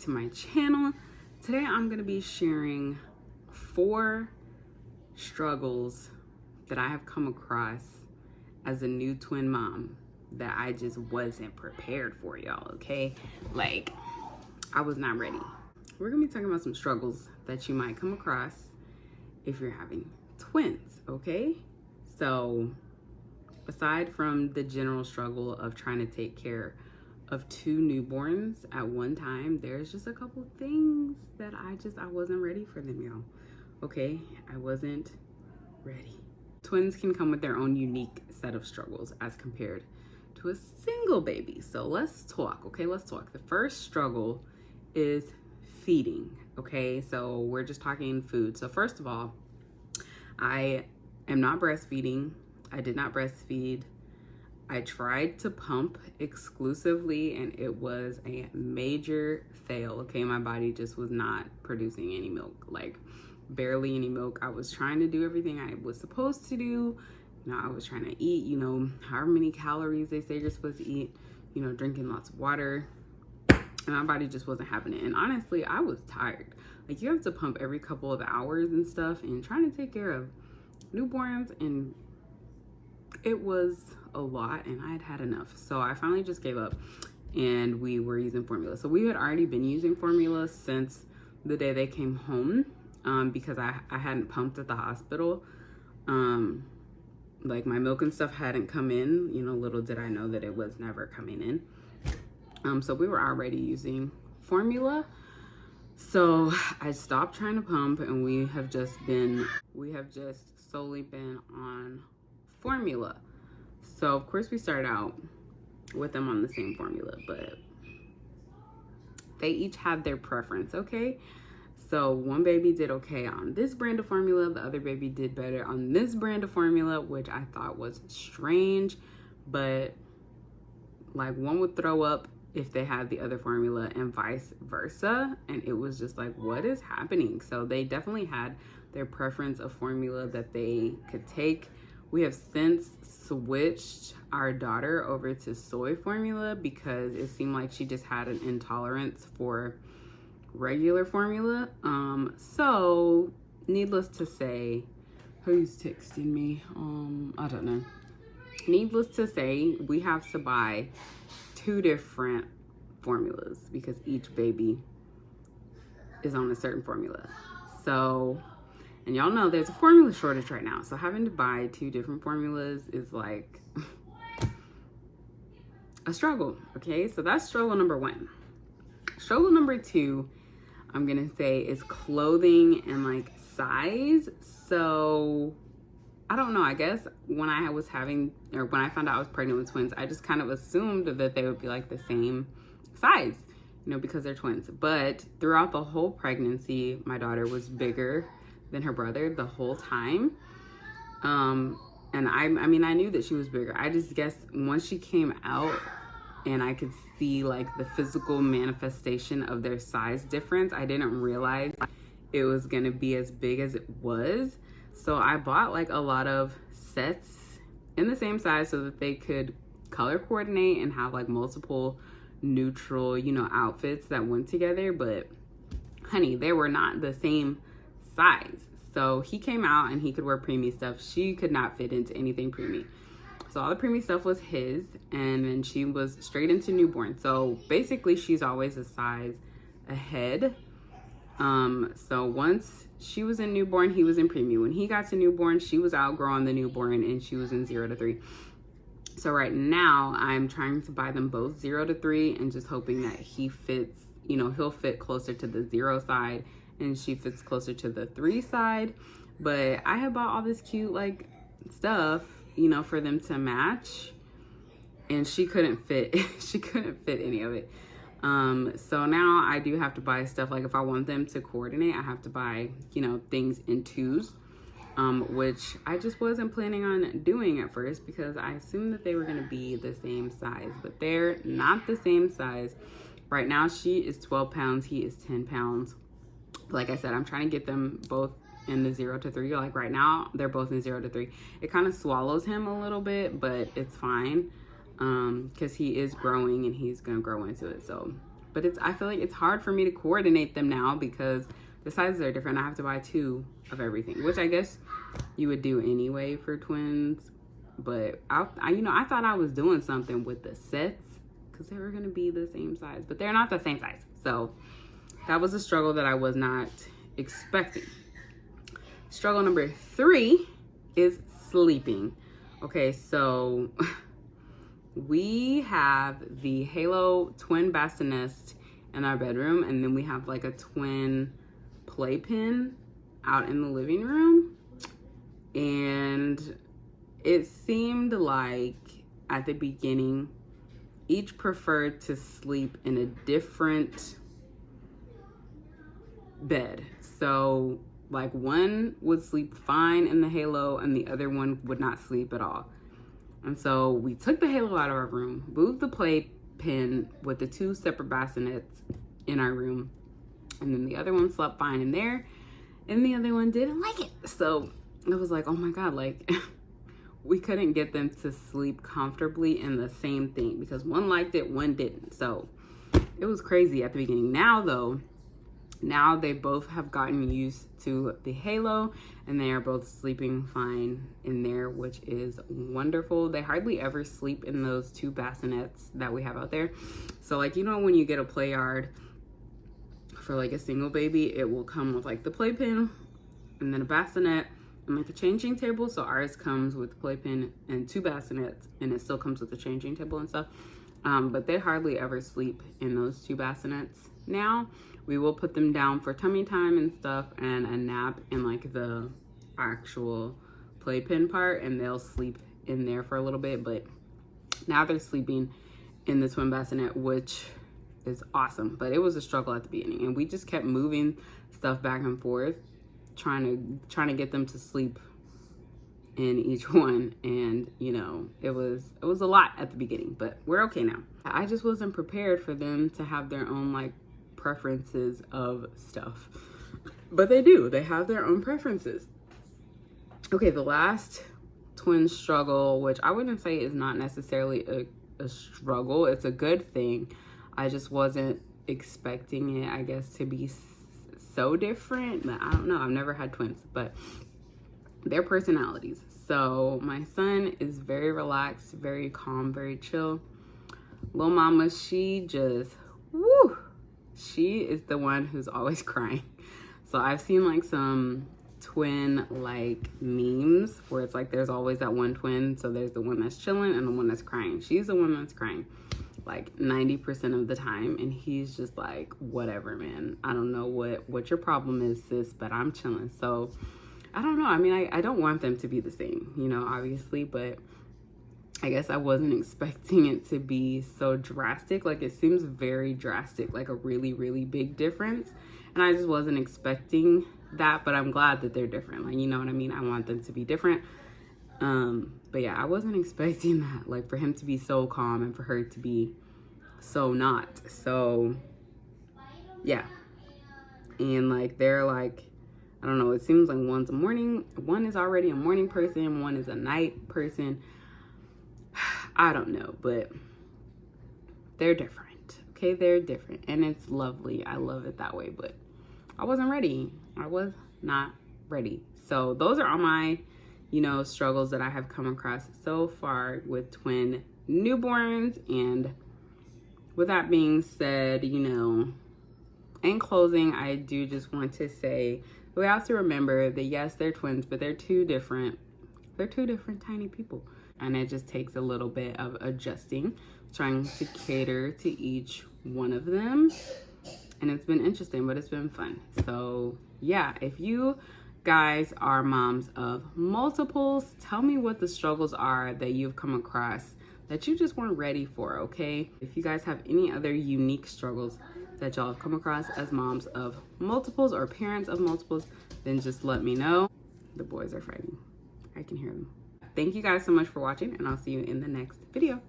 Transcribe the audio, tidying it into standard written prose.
to my channel. Today I'm going to be sharing 4 struggles that I have come across as a new twin mom that I just wasn't prepared for, y'all, okay? Like, I was not ready. We're going to be talking about some struggles that you might come across if you're having twins, okay? So, aside from the general struggle of trying to take care of 2 newborns at one time, there's just a couple things that I wasn't ready for them, y'all. Okay, I wasn't ready. Twins can come with their own unique set of struggles as compared to a single baby. So let's talk, okay? Let's talk. The first struggle is feeding, okay? So we're just talking food. So first of all, I am not breastfeeding. I did not breastfeed. I tried to pump exclusively and it was a major fail, okay? My body just was not producing any milk, like barely any milk. I was trying to do everything I was supposed to do. You know, I was trying to eat, you know, however many calories they say you're supposed to eat, you know, drinking lots of water. And my body just wasn't happening. And honestly, I was tired. Like, you have to pump every couple of hours and stuff, and trying to take care of newborns, and it was a lot, and I had had enough. So I finally just gave up, and we were using formula. So we had already been using formula since the day they came home, because I hadn't pumped at the hospital. Like, my milk and stuff hadn't come in. You know, little did I know that it was never coming in. So we were already using formula. So I stopped trying to pump, and we have just solely been on formula. So of course we started out with them on the same formula, but they each had their preference, okay? So one baby did okay on this brand of formula, the other baby did better on this brand of formula, which I thought was strange, but like one would throw up if they had the other formula and vice versa, and it was just like, what is happening? So they definitely had their preference of formula that they could take. We have since switched our daughter over to soy formula because it seemed like she just had an intolerance for regular formula. So needless to say, who's texting me? I don't know. Needless to say, we have to buy 2 different formulas because each baby is on a certain formula. So, and y'all know there's a formula shortage right now. So having to buy 2 different formulas is like a struggle, okay? So that's struggle number 1. Struggle number 2, I'm gonna say, is clothing and like size. So I don't know, I guess when I found out I was pregnant with twins, I just kind of assumed that they would be like the same size, you know, because they're twins. But throughout the whole pregnancy, my daughter was bigger than her brother the whole time. And I mean, I knew that she was bigger. I just guess once she came out and I could see like the physical manifestation of their size difference, I didn't realize it was gonna be as big as it was. So I bought like a lot of sets in the same size so that they could color coordinate and have like multiple neutral, you know, outfits that went together. But honey, they were not the same size. So he came out and he could wear preemie stuff. She could not fit into anything preemie. So all the preemie stuff was his, and then she was straight into newborn. So basically she's always a size ahead. So once she was in newborn, he was in preemie. When he got to newborn, she was outgrowing the newborn and she was in 0 to 3. So right now I'm trying to buy them both 0 to 3 and just hoping that he fits, you know, he'll fit closer to the 0 side and she fits closer to the 3 side. But I have bought all this cute like stuff, you know, for them to match, and she couldn't fit she couldn't fit any of it. So now I do have to buy stuff, like if I want them to coordinate, I have to buy, you know, things in 2s, which I just wasn't planning on doing at first because I assumed that they were going to be the same size, but they're not the same size. Right now she is 12 pounds, he is 10 pounds. Like I said, I'm trying to get them both in the 0 to 3. Like right now they're both in 0 to 3. It kind of swallows him a little bit, but it's fine. Because he is growing and he's gonna grow into it. So but I feel like it's hard for me to coordinate them now because the sizes are different. I have to buy 2 of everything, which I guess you would do anyway for twins. But I thought I was doing something with the sets because they were going to be the same size, but they're not the same size. So that was a struggle that I was not expecting. Struggle number 3 is sleeping. Okay, so we have the Halo twin bassinet in our bedroom, and then we have like a twin playpen out in the living room. And it seemed like at the beginning, each preferred to sleep in a different bed. So like one would sleep fine in the Halo and the other one would not sleep at all. And so we took the Halo out of our room, moved the playpen with the 2 separate bassinets in our room, and then the other one slept fine in there, and the other one didn't like it. So it was like, oh my God, like we couldn't get them to sleep comfortably in the same thing because one liked it, one didn't. So it was crazy at the beginning. Now though, now they both have gotten used to the Halo and they are both sleeping fine in there, which is wonderful. They hardly ever sleep in those 2 bassinets that we have out there. So like, you know, when you get a play yard for like a single baby, it will come with like the playpen and then a bassinet and like a changing table. So ours comes with the playpen and 2 bassinets, and it still comes with the changing table and stuff. But they hardly ever sleep in those 2 bassinets now. We will put them down for tummy time and stuff and a nap in like the actual playpen part, and they'll sleep in there for a little bit. But now they're sleeping in the twin bassinet, which is awesome. But it was a struggle at the beginning, and we just kept moving stuff back and forth, trying to get them to sleep in each one. And you know, it was a lot at the beginning, but we're okay now. I just wasn't prepared for them to have their own like preferences of stuff, but they have their own preferences. Okay, the last twin struggle, which I wouldn't say is not necessarily a struggle, it's a good thing. I just wasn't expecting it, I guess, to be so different. But I don't know, I've never had twins, but their personalities. So my son is very relaxed, very calm, very chill. Lil mama, she just she is the one who's always crying. So I've seen like some twin like memes where it's like there's always that one twin. So there's the one that's chilling and the one that's crying. She's the one that's crying like 90% of the time, and he's just like, whatever, man, I don't know what your problem is, sis, but I'm chilling. So I don't know, I mean, I don't want them to be the same, you know, obviously, but I guess I wasn't expecting it to be so drastic. Like, it seems very drastic, like a really, really big difference. And I just wasn't expecting that, but I'm glad that they're different. Like, you know what I mean? I want them to be different. But yeah, I wasn't expecting that. Like, for him to be so calm and for her to be so not. So, yeah. And like, they're like, I don't know, it seems like one is already a morning person, one is a night person. I don't know, but they're different. Okay, they're different, and it's lovely. I love it that way, but I wasn't ready. I was not ready. So those are all my, you know, struggles that I have come across so far with twin newborns. And with that being said, you know, in closing, I do just want to say we have to remember that yes, they're twins, but they're two different tiny people. And it just takes a little bit of adjusting, trying to cater to each one of them. And it's been interesting, but it's been fun. So yeah, if you guys are moms of multiples, tell me what the struggles are that you've come across that you just weren't ready for, okay? If you guys have any other unique struggles that y'all have come across as moms of multiples or parents of multiples, then just let me know. The boys are fighting. I can hear them. Thank you guys so much for watching, and I'll see you in the next video.